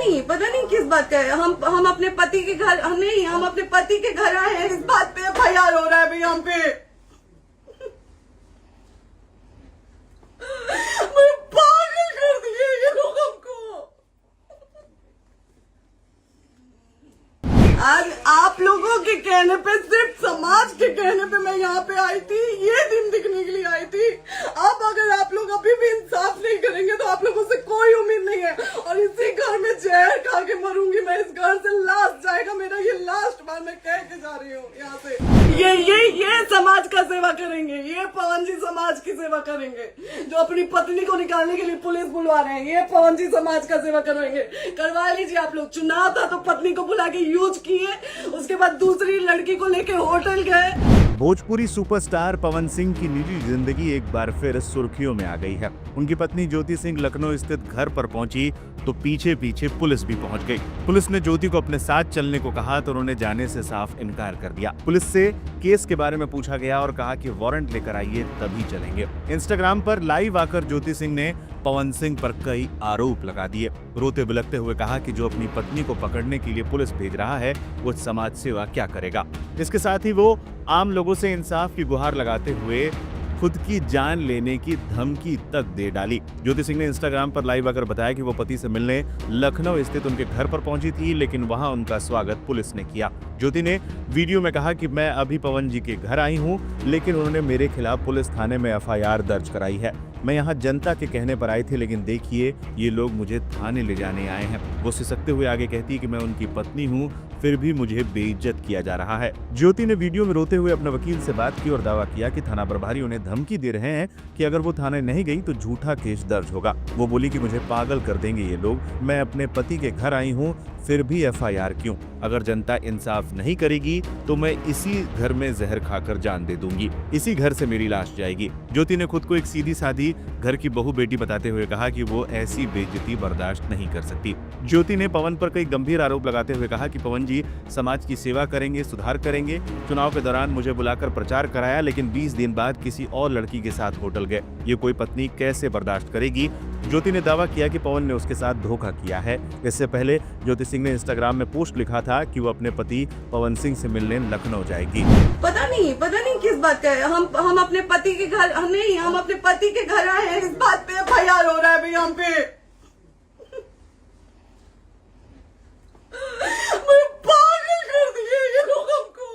पता नहीं किस बात का है। हम अपने पति के घर नहीं, हम अपने पति के घर आए हैं, इस बात पे FIR हो रहा है भैया हम पे। पागल कर दिए ये लोग हमको। आज आप लोगों के कहने पे, सिर्फ समाज के कहने पे मैं यहाँ पे आई थी, ये दिन दिखने के लिए आई थी। अब अगर आप लोग अभी भी इंसाफ नहीं करेंगे तो आप लोगों से कोई उम्मीद नहीं है, और इसी घर में जहर खा के मरूंगी मैं। इस घर से लास्ट जाएगा मेरा, ये लास्ट बार मैं कह के जा रही हूँ यहाँ से। ये समाज का सेवा करेंगे, ये पवन जी समाज की सेवा करेंगे। जो अपनी पत्नी को निकालने के लिए पुलिस बुलवा रहे हैं, ये पवन जी समाज का सेवा करेंगे। करवा लीजिए आप लोग। चुनाव था तो पत्नी को बुला के यूज किए, उसके बाद दूसरी लड़की को लेके होटल गए। भोजपुरी सुपरस्टार पवन सिंह की निजी जिंदगी एक बार फिर सुर्खियों में आ गई है। उनकी पत्नी ज्योति सिंह लखनऊ स्थित घर पर पहुंची तो पीछे पीछे पुलिस भी पहुंच गई। पुलिस ने ज्योति को अपने साथ चलने को कहा तो उन्होंने जाने से साफ इनकार कर दिया। पुलिस से केस के बारे में पूछा गया और कहा कि वारंट लेकर आइए तभी चलेंगे। इंस्टाग्राम पर लाइव आकर ज्योति सिंह ने पवन सिंह पर कई आरोप लगा दिए। रोते बिलखते हुए कहा कि जो अपनी पत्नी को पकड़ने के लिए पुलिस भेज रहा है वो समाज सेवा क्या करेगा। इसके साथ ही वो आम लोगों से इंसाफ की गुहार लगाते हुए खुद की जान लेने की धमकी तक दे डाली। ज्योति सिंह ने इंस्टाग्राम पर लाइव आकर बताया कि वो पति से मिलने लखनऊ स्थित उनके घर पर पहुंची थी, लेकिन वहां उनका स्वागत पुलिस ने किया। ज्योति ने वीडियो में कहा कि मैं अभी पवन जी के घर आई हूं, लेकिन उन्होंने मेरे खिलाफ पुलिस थाने में FIR दर्ज कराई है। मैं यहाँ जनता के कहने पर आई थी, लेकिन देखिए ये लोग मुझे थाने ले जाने आए हैं। वो सिसकते हुए आगे कहती है कि मैं उनकी पत्नी हूँ, फिर भी मुझे बेइज्जत किया जा रहा है। ज्योति ने वीडियो में रोते हुए अपने वकील से बात की और दावा किया कि थाना प्रभारी उन्हें धमकी दे रहे हैं कि अगर वो थाने नहीं गई तो झूठा केस दर्ज होगा। वो बोली कि मुझे पागल कर देंगे ये लोग, मैं अपने पति के घर आई हूँ, फिर भी FIR क्यों? अगर जनता इंसाफ नहीं करेगी तो मैं इसी घर में जहर खाकर जान दे दूंगी, इसी घर से मेरी लाश जाएगी। ज्योति ने खुद को एक सीधी सादी घर की बहू बेटी बताते हुए कहा कि वो ऐसी बेइज्जती बर्दाश्त नहीं कर सकती। ज्योति ने पवन पर कई गंभीर आरोप लगाते हुए कहा कि पवन जी समाज की सेवा करेंगे, सुधार करेंगे। चुनाव के दौरान मुझे बुलाकर प्रचार कराया, लेकिन 20 दिन बाद किसी और लड़की के साथ होटल गए। ये कोई पत्नी कैसे बर्दाश्त करेगी? ज्योति ने दावा किया कि पवन ने उसके साथ धोखा किया है। इससे पहले ज्योति सिंह ने इंस्टाग्राम में पोस्ट लिखा था कि वो अपने पति पवन सिंह से मिलने लखनऊ जाएगी। पता नहीं किस बात का है। हम अपने पति के घर नहीं, हम अपने पति के घर आए हैं, इस बात पे FIR हो रहा है भैया हम पे। पागल कर दिए ये लोग हमको।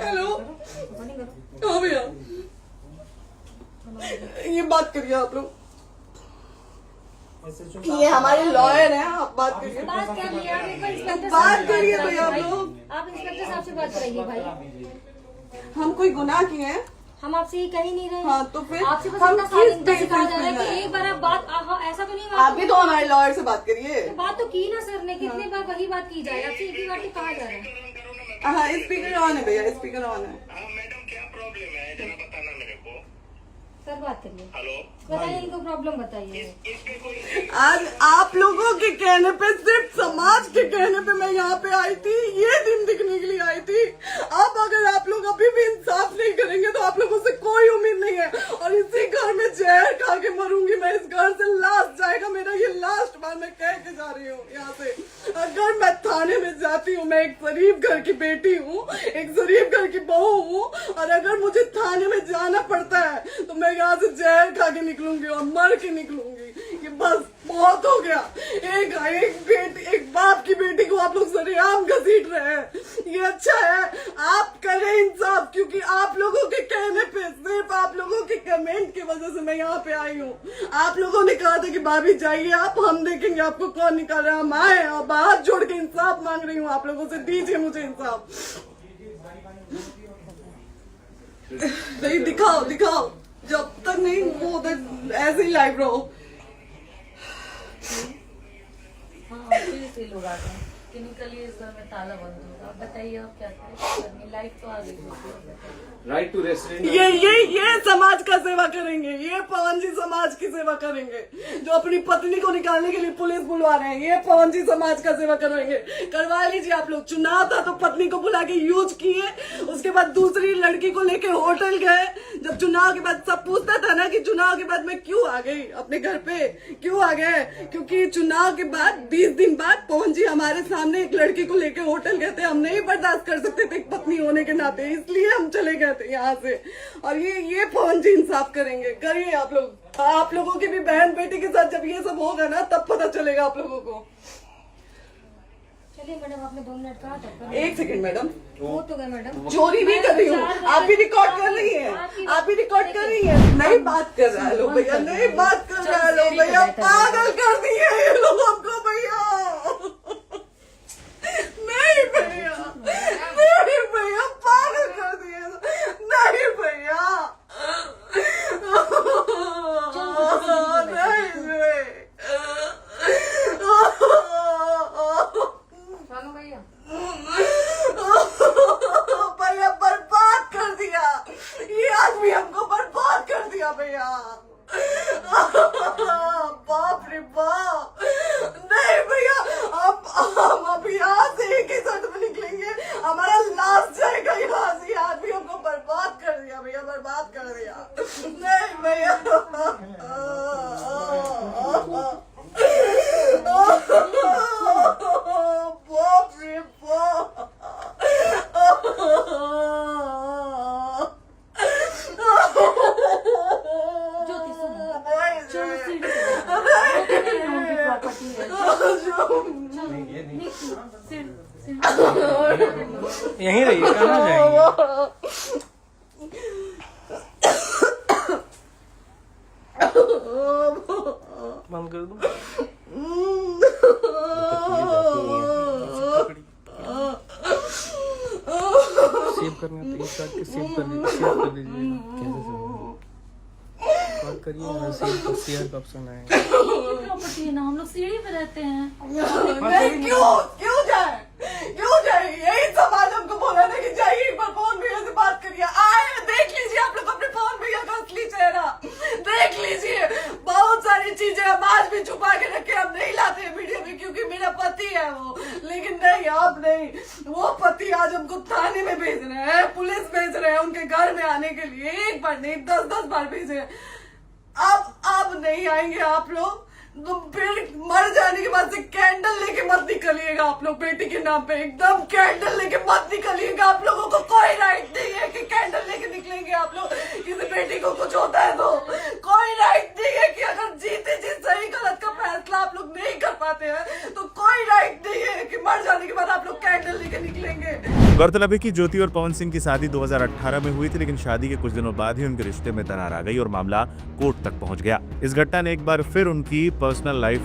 हेलो, हाँ भैया, ये बात करिए आप लोग। ये हमारे लॉयर हैं, आप बात करिए। बात कर लिया, बात करिए भैया आप लोग। आप इंस्पेक्टर साहब से बात कराइए भाई। हम कोई गुनाह किए हैं? हम आपसे ये कह ही नहीं रहे। हाँ तो फिर आपसे बस हम इतना किस सिखाया जा रहा है बेसिस कि पे एक बार आप बात ऐसा तो नहीं आप भी तो हमारे लॉयर से बात करिए। तो बात तो की ना सर ने, कितनी बार वही बात की जाए, आपसे एक ही बार तो कहा जा रहा है। हाँ स्पीकर ऑन है भैया, स्पीकर ऑन है। मैडम क्या प्रॉब्लम है जरा बताना मेरे को। सर बात करिए, हेलो, बताइए इनको प्रॉब्लम बताइए। इसके कोई आज आप लोगों के कहने पे, सिर्फ समाज के कहने पे मैं यहाँ पे आई थी, ये दिन दिखने के लिए आई थी। अब अगर आप लोग अभी भी इंसाफ नहीं करेंगे तो आप लोगों से कोई उम्मीद नहीं है, और इसी घर में जहर खा के मरूंगी मैं। इस घर से लास्ट जाएगा मेरा, ये लास्ट बार मैं कह के जा रही हूँ यहाँ से। अगर मैं थाने में जाती हूँ, मैं एक गरीब घर की बेटी हूँ, एक गरीब घर की बहू हूँ, और अगर मुझे थाने में जाना पड़ता है तो मैं यहाँ से जहर खा के निकलूंगी और मर के निकलूंगी। ये बस बहुत हो गया। एक बाप की बेटी को आप लोग सरेआम घसीट रहे हैं। ये अच्छा है, आप करें इंसाफ, क्योंकि आप लोगों के कहने पे, सिर्फ आप लोगों के कमेंट की वजह से मैं यहाँ पे आई हूँ। आप लोगों ने कहा था कि भाभी जाइए आप, हम देखेंगे आपको कौन निकाल रहा है। हम आए और हाथ जोड़ के इंसाफ मांग रही हूँ आप लोगों से, दीजिए मुझे इंसाफ। नहीं दिखाओ, जब तक नहीं वो उधर ऐसे ही लाइव रहो। कि निकलिए इस घर में ताला बंद होगा। आप बताइए आप क्या करें, लाइफ तो आ गई है। Write to restaurant. ये समाज का सेवा करेंगे, ये पवन जी समाज की सेवा करेंगे। जो अपनी पत्नी को निकालने के लिए पुलिस बुलवा रहे हैं, ये पवन जी समाज का सेवा करेंगे। करवा लीजिए आप लोग। चुनाव था तो पत्नी को बुला के यूज किए, उसके बाद दूसरी लड़की को लेके होटल गए। जब चुनाव के बाद सब पूछता था ना कि चुनाव के बाद मैं क्यों आ गई अपने घर पे, क्यों आ गए, क्योंकि चुनाव के बाद 20 दिन बाद पवन जी हमारे सामने एक लड़की को लेके होटल गए थे। हम नहीं बर्दाश्त कर सकते थे एक पत्नी होने के नाते, इसलिए हम चले गए थे यहाँ से। और ये पवन जी इंसाफ करेंगे। करिए आप लोग। आप लोगों की भी बहन बेटी के साथ जब ये सब होगा ना तब पता चलेगा आप लोगों को। चलिए मैडम, आपने 2 मिनट कहा था। एक सेकंड मैडम, हो तो गए मैडम। चोरी नहीं कर रही हूँ, आप भी रिकॉर्ड कर रही हैं, आप भी रिकॉर्ड कर रही हैं। नहीं बात कर रहा है लोग भैया, नहीं बात कर रहा है लोग भैया। पागल कर दिए ये लोग हमको भैया। नहीं भैया, नहीं भैया, पागल कर दिए। नहीं भैया, चलो भैया, भैया बर्बाद कर दिया ये आदमी, हमको बर्बाद कर दिया भैया। बाप रे बाप। नहीं भैया, हम अभी यहाँ से एक ही शर्त में निकलेंगे, हमारा लास्ट जाएगा यहाँ से। ये आदमी हमको बर्बाद कर दिया भैया, बर्बाद कर दिया। नहीं भैया, बाप रे बाप। ज्योति सुनो, नहीं, चलो सीढ़ी पे प्रॉपर्टी है। यहीं रहिए, कहाँ जाएंगे? बंद कर दो। सेव करना तो इस काट के सेव कर दीजिए। कॉल करिए, सेव शेयर का ऑप्शन आएगा। प्रॉपर्टी है ना, हम लोग सीढ़ी पे रहते हैं। नहीं, क्यों जाए, क्यों जाए? यही समाज हमको बोला था कि जाइए एक बार पवन भैया से बात करिए। आए, देख लीजिए आप लोग अपने पवन भैया का असली चेहरा देख लीजिए। बहुत सारी चीजें हम आज भी छुपा के रखे, हम नहीं लाते मीडिया में क्योंकि मेरा पति है वो। लेकिन नहीं, अब नहीं। वो पति आज हमको थाने में भेज रहे हैं, पुलिस भेज रहे हैं उनके घर में आने के लिए। एक बार नहीं, 10-10 बार भेजे। अब नहीं आएंगे आप लोग तो फिर मर जाने के बाद से कैंडल लेके मत निकलिएगा आप लोग बेटी के नाम पे। एकदम कैंडल लेके मत निकलिएगा। आप लोगों को कोई राइट नहीं है कि कैंडल लेके निकलेंगे आप लोग। किसी बेटी को कुछ होता है तो कोई राइट नहीं है कि अगर जीते जी सही गलत का फैसला आप लोग नहीं कर पाते हैं तो कोई राइट नहीं है कि मर जाने के बाद आप लोग कैंडल लेके निकलेंगे। गौरतलब है कि ज्योति और पवन सिंह की शादी 2018 में हुई थी, लेकिन शादी के कुछ दिनों बाद ही उनके रिश्ते में दरार आ गई और मामला कोर्ट तक पहुंच गया। इस घटना ने एक बार फिर उनकी पर्सनल लाइफ